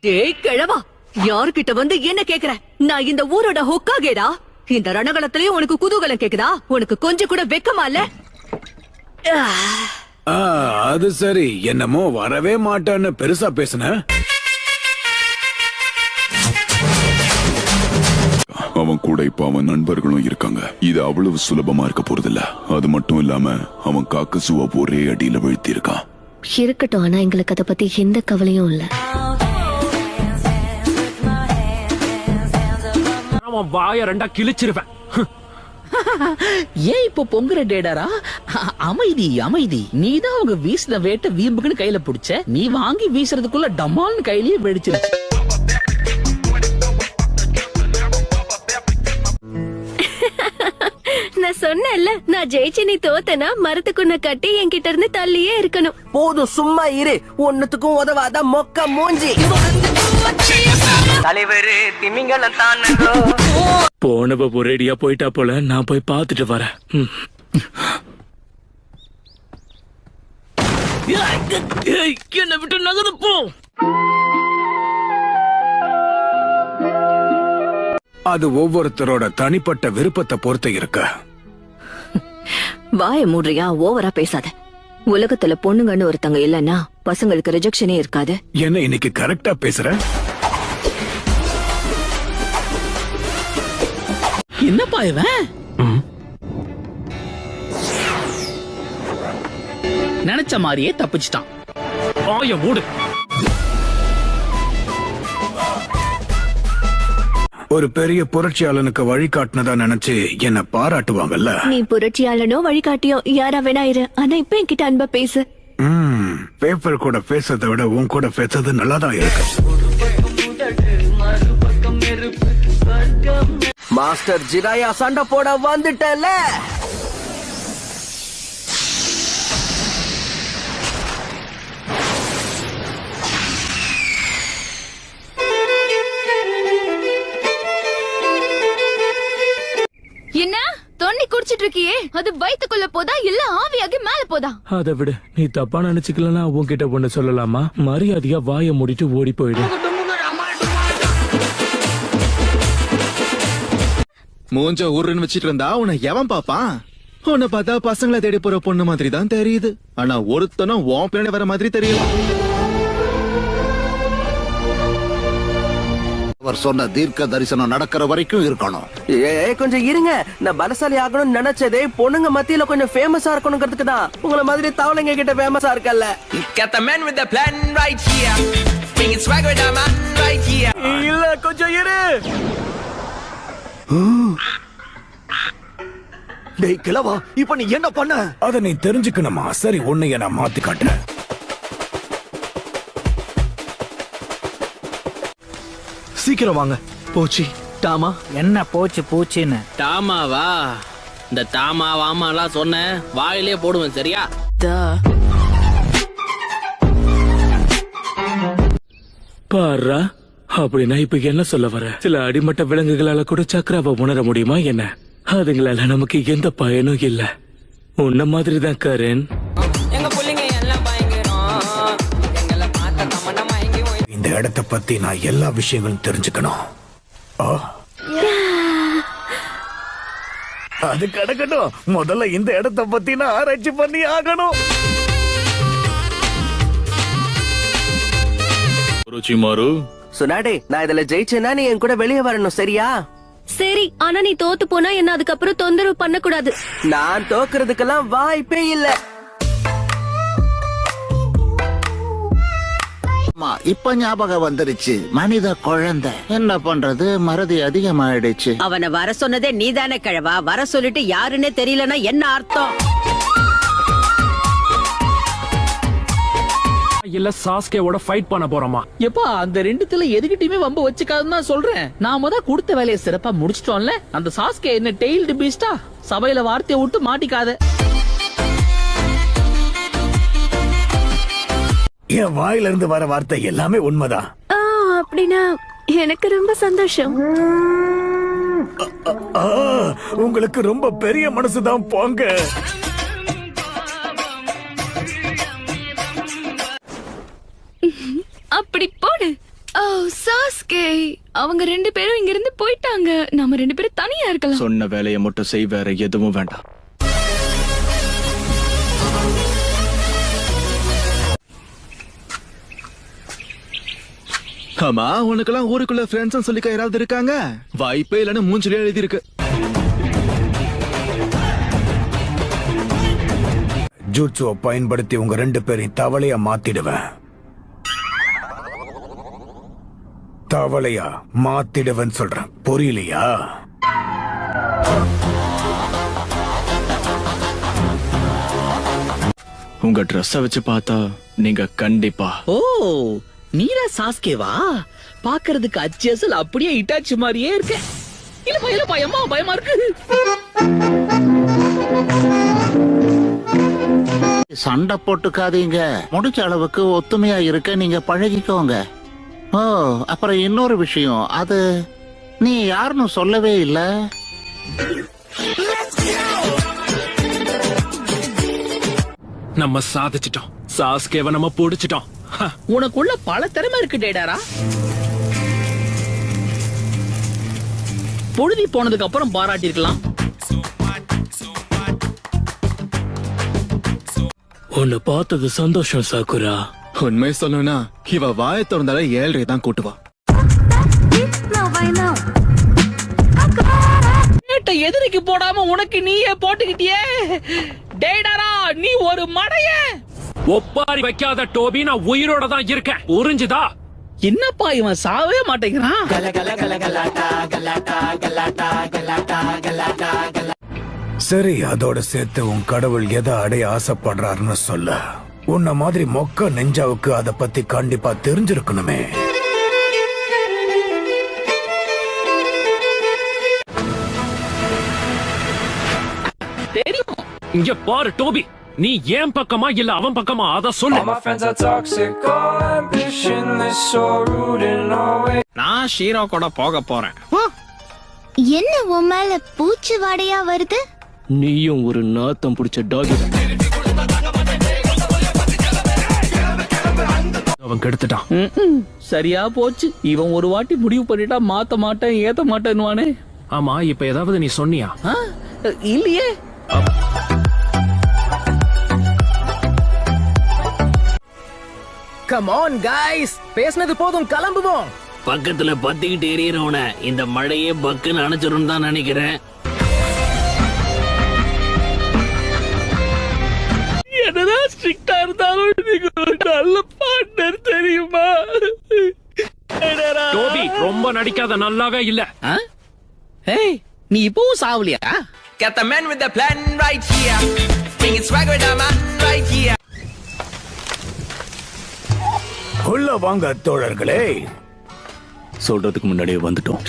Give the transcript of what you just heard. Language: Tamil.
டேய் கிழவா, யாருகிட்ட வந்து என்ன கேக்குற? நான் இந்த ஊரோட ஹொக்காகேடா. இந்த ரணகலத்திலயும் உனக்கு குதூகலம் கேக்குதா? உனக்கு கொஞ்சம் கூட வெக்கமா இல்ல? அது சரி, என்னமோ வரவே மாட்டான்னு பெருசா பேசுன. அவன் கூட இப்ப அவன் நண்பர்களும் இருக்காங்க. இது அவ்வளவு சுலபமா இருக்க போறதில்ல. அது மட்டும் இல்லாம அவன் காக்கசுவா ஒரே அடியில வீழ்த்தி இருக்கான். இருக்கட்டும், ஆனா எங்களுக்கு அதை பத்தி எந்த கவலையும் இல்ல. அவன் வாய ரெண்டா கிழிச்சிருவேன். ஏன் இப்போ பொங்குற டேடாரா? அமைதி அமைதி. நீதான் அவங்க வீசின வேட்டை வீம்புக்குன்னு கையில புடிச்ச. நீ வாங்கி வீசுறதுக்குள்ள டமால்னு கையிலேயே வெடிச்சிருச்சு. நான் சொன்னேன்ல, நான் ஜெயிச்சு நீ தோத்தனா மரத்துக்குன்ன கட்டி என்கிட்ட இருந்து தள்ளியே இருக்கணும். போதும், சும்மா இரு. ஒன்னுத்துக்கும் உதவாத மொக்க மூஞ்சி. தலைவரு திமிங்கலம் தானுங்கோ. போனவ ஒரேடியா போயிட்டா போல. நான் போய் பாத்துட்டு வரேன். என்ன விட்டு நகர்ந்து போ. அது ஒவ்வொருத்தரோட தனிப்பட்ட விருப்பத்தை பொறுத்து இருக்கு. வாய மூடுறியா? ஓவரா பேசாத. உலகத்துல பொண்ணுங்கன்னு ஒருத்தங்க இல்லன்னா பசங்களுக்கு ரிஜெக்ஷனே இருக்காது. என்ன இன்னைக்கு கரெக்டா பேசுற? என்னப்பா இவன்? நினைச்ச மாதிரியே தப்பிச்சிட்டான். வாய மூடு. ஒரு பெரிய புரட்சியாளனுக்கு வழிகாட்டினதா நினைச்சு என்ன பாராட்டுவாங்கல்ல. நீ புரட்சியாளனோ வழிகாட்டியோ யாரா வேணா இரு, ஆனா இப்ப என்கிட்ட அன்பா பேசு. பேப்பர் கூட பேசுறதை விட உன் கூட பேசுறது நல்லாதான் இருக்கு. மாஸ்டர் ஜிராயா, சண்டை போட வந்துட்டல. என்ன தொண்ணி குடிச்சிட்டு இருக்கியே, அது வயித்துக்குள்ள போதா இல்ல ஆவியாகி மேல போதா? அதை விட நீ தப்பா நினைச்சுக்கலன்னா உன்கிட்ட ஒண்ணு சொல்லலாமா? மரியாதையா வாய மூடிட்டு ஓடி போயிடு. மூஞ்ச ஊருன்னு வச்சிட்டு இருந்தா உன்னை எவன் பாப்பான்? உன்னை பார்த்தா பசங்களை தேடி போற பொண்ணு மாதிரி தான் தெரியுது. ஆனா ஒருத்தனும் உன் பின்னாடி வர மாதிரி தெரியல. அவர் சொன்ன தீர்க்க தரிசனம் நடக்கிற வரைக்கும் இருக்கணும். கொஞ்சம் இருங்க. நான் பலசாலி ஆகணும்னு நினைச்சதே பொண்ணுங்க மத்தியில கொஞ்சம் ஃபேமஸா இருக்கணுங்கிறதுக்கு தான். உங்களை மாதிரி தவளைங்க கிட்ட ஃபேமஸா இருக்கல்ல. இல்ல, கொஞ்சம் இரு. டேய் கிழவா, இப்ப நீ என்ன பண்ண? அத நீ தெரிஞ்சுக்கணுமா? சரி, உன்னைய நான் மாத்தி காட்டுறேன். சீக்கிரம் வாங்க. போச்சு டாமா. என்ன போச்சு பூச்சின்னு? டாமாவா? இந்த டாமாவாமாலாம் சொன்ன வாயிலே போடுவேன். சரியா? பாரா, அப்படின்னா இப்ப என்ன சொல்ல வர? சில அடிமட்ட விலங்குகளால கூட சக்கராவை உணர முடியுமா என்ன? அதுங்களால நமக்கு எந்த பயனும் இல்ல. உன்ன மாதிரிதான் கரன். இந்த இடத்தை பத்தி நான் எல்லா விஷயங்களும் தெரிஞ்சுக்கணும். அது கிடக்கட்டும். முதல்ல இந்த இடத்தை பத்தி நான் ஆராய்ச்சி பண்ணி ஆகணும். சுனாடே, நான் இதுல ஜெயிச்சேன்னா நீ என் கூட வெளியே வரணும். சரியா? சரி, ஆனா நீ தோத்து போனா என்ன அதுக்கப்புறம் தொந்தரவு பண்ண கூடாது. நான் தோக்குறதுக்கெல்லாம் வாய்ப்பே இல்ல. இப்ப ஞாபகம் வந்துருச்சு. மனித குழந்தை என்ன பண்றது, மறதி அதிகமாயிடுச்சு. அவனை வர சொன்னதே நீதானே கிழவா? வர சொல்லிட்டு யாருன்னே தெரியலன்னா என்ன அர்த்தம்? இல்ல சாஸ்கேவோட ஃபைட் பண்ண போறோமா? எப்பா, அந்த ரெண்டுத்துல எதுக்கிட்டயுமே வம்ப வச்சுக்காதுன்னு தான் சொல்றேன். நாம தான் கொடுத்த வேலையை சிறப்பா முடிச்சிட்டோம்ல. அந்த சாஸ்கே என்ன டெய்ல்டு பீஸ்டா? சபையில வார்த்தையை விட்டு மாட்டிக்காத. என் வாயில இருந்து வர வார்த்தை எல்லாமே உண்மைதான். அப்படின்னா எனக்கு ரொம்ப சந்தோஷம். உங்களுக்கு ரொம்ப பெரிய மனசுதான் போங்க. அப்படி போடு. அவங்க 2 பேரும் இங்க இருந்து போயிட்டாங்க. நாம 2 பேரும் தனியா இருக்கலாம். சொன்ன வேலையை மட்டும் செய், வேற எதுவும் வேண்டாம். ஆமா, உனக்கெல்லாம் ஊருக்குள்ள ஃப்ரெண்ட்ஸ் சொல்லிக்க யாராவது இருக்காங்க? வாய்ப்பே இல்லைன்னு மூஞ்சிலே எழுதி இருக்கு. ஜூட்சுவை பயன்படுத்தி உங்க 2 பேரையும் தவளையா மாத்திடுவேன். தவளையா மாத்திடுவேன்னு சொல்றேன், புரியலையா? உங்க ட்ரெஸ்ஸ வச்சு பார்த்தா நீங்க கண்டிப்பா. ஓ, நீரா சாஸ்கேவா? பாக்குறதுக்கு அச்சேசல் அப்படியே இட்டாச்சி மாதிரியே இருக்க. இல்ல பயமா இருக்கு. சண்டை போட்டுக்காதீங்க. முடிச்ச அளவுக்கு ஒத்துமையா இருக்க நீங்க பழகிக்கோங்க. ஓ, அப்புறம் இன்னொரு விஷயம், அது நீ யாருன்னு சொல்லவே இல்ல. நம்ம சாதிச்சிட்டோம். சாஸ்கேவை நம்ம புடிச்சிட்டோம். உனக்குள்ள பல திறமை இருக்கு டேடாரா. பொழுதி போனதுக்கு அப்புறம் பாராட்டி இருக்கலாம். உன்னை பார்த்தது சந்தோஷம் சாக்குரா. உண்மை சொல்லணும்னா இவ வாயை திறந்தாலே 7.5 தான் கூட்டுவா. எதிரிக்கு போடாம உனக்கு நீயே போட்டுக்கிட்டியே. டேடாரா, நீ ஒரு மடைய. ஒப்பாரி வைக்காத டோபி, நான் உயிரோட தான் இருக்கேன், புரிஞ்சுதா? என்னப்பா இவன் சாவே மாட்டேங்கிறான். சரி, அதோட சேர்த்து உன் கடவுள் எதை அடைய ஆசைப்படுறாருன்னு சொல்ல. உன்ன மாதிரி மொக்க நெஞ்சாவுக்கு அத பத்தி கண்டிப்பா தெரிஞ்சிருக்கணுமே. தெரியும். இங்க பாரு டோபி, நீ ஏன் பக்கமா இல்ல அவன் பக்கமா, அத சொல்லு. நான் ஷீரோ கூட போக போறேன். என்ன உன் மேல பூச்சி வாடையா வருது? நீயும் ஒரு நாத்தம் பிடிச்ச டாகி. அவன் கெடுத்துட்டான். சரியா போச்சு. இவன் ஒரு வாட்டி முடிவு பண்ணிட்டா மாத்த மாட்டேன் ஏத்த மாட்டேன்னுவானே. ஆமா, இப்ப ஏதாவது நீ சொன்னியா? இல்லையே. கம் ஆன் கைஸ், பேசினது போதும், கிளம்புவோம். பக்கத்துல பத்திக்கிட்டு எரியறவன இந்த மழையே பக்குன்னு அணைச்சிரும் தான் நினைக்கிறேன். என்னதான் ஸ்ட்ரிக்டா இருந்தாலும் நீங்க ஒரு நல்ல பார்ட்னர் தெரியுமா? டோபி, ரொம்ப நடிக்காத, நல்லாவே இல்ல. ஏய், நீ இப்பவும் Savaliya? Got the man with the plan right here. Bring it swag with the man right here. உள்ள வாங்க தோழர்களே. சொல்றதுக்கு முன்னாடியே வந்துட்டோம்.